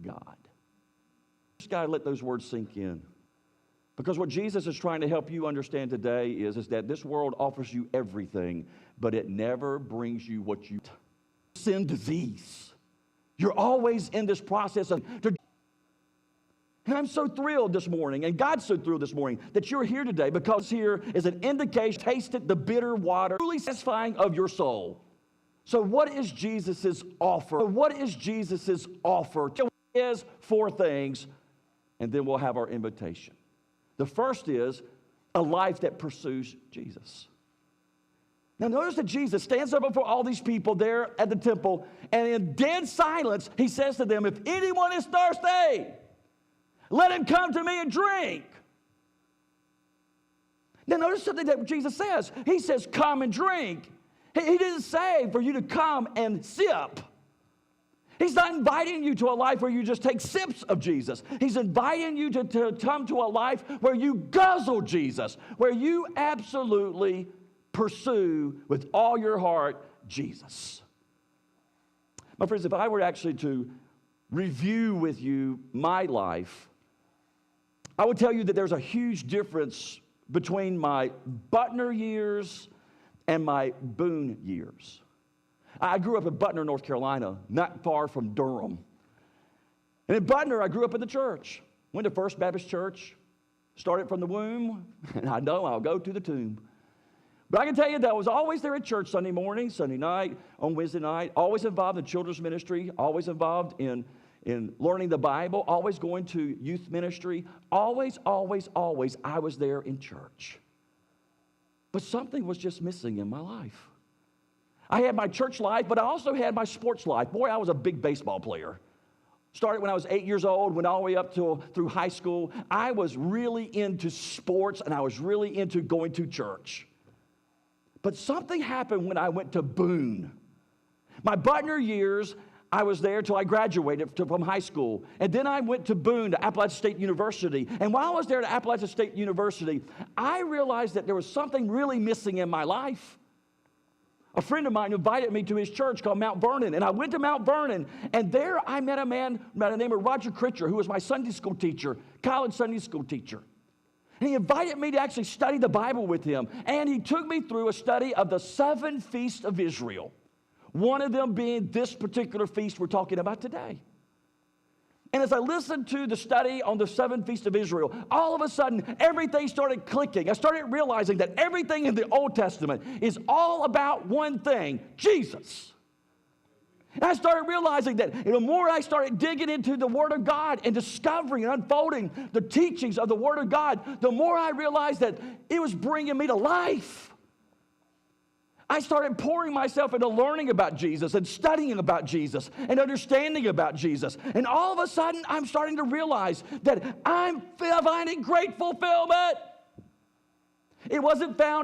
God. Just got to let those words sink in. Because what Jesus is trying to help you understand today is that this world offers you everything, but it never brings you what you want. Sin, disease. You're always in this process of... And I'm so thrilled this morning, and God's so thrilled this morning that you're here today, because here is an indication, tasted the bitter water, truly satisfying of your soul. So what is Jesus' offer? What is Jesus' offer? It is 4 things, and then we'll have our invitation. The first is a life that pursues Jesus. Now notice that Jesus stands up before all these people there at the temple, and in dead silence, he says to them, if anyone is thirsty, let him come to me and drink. Now notice something that Jesus says. He says, come and drink. He didn't say for you to come and sip. He's not inviting you to a life where you just take sips of Jesus. He's inviting you to come to a life where you guzzle Jesus, where you absolutely pursue with all your heart Jesus. My friends, if I were actually to review with you my life, I would tell you that there's a huge difference between my Butner years and my Boone years. I grew up in Butner, North Carolina, not far from Durham. And in Butner, I grew up in the church. Went to First Baptist Church, started from the womb, and I know I'll go to the tomb. But I can tell you that I was always there at church Sunday morning, Sunday night, on Wednesday night, always involved in children's ministry, always involved in learning the Bible, always going to youth ministry, always I was there in church. But something was just missing in my life. I had my church life, but I also had my sports life. Boy, I was a big baseball player. Started when I was 8 years old, went all the way up through high school. I was really into sports, and I was really into going to church. But something happened when I went to Boone. My Butner years, I was there till I graduated from high school. And then I went to Boone, to Appalachian State University. And while I was there at Appalachian State University, I realized that there was something really missing in my life. A friend of mine invited me to his church called Mount Vernon, and I went to Mount Vernon, and there I met a man by the name of Roger Critcher, who was my Sunday school teacher, college Sunday school teacher. And he invited me to actually study the Bible with him, and he took me through a study of the 7 feasts of Israel, one of them being this particular feast we're talking about today. And as I listened to the study on the 7 feasts of Israel, all of a sudden, everything started clicking. I started realizing that everything in the Old Testament is all about one thing, Jesus. And I started realizing that the more I started digging into the Word of God and discovering and unfolding the teachings of the Word of God, the more I realized that it was bringing me to life. I started pouring myself into learning about Jesus and studying about Jesus and understanding about Jesus. And all of a sudden, I'm starting to realize that I'm finding great fulfillment. It wasn't found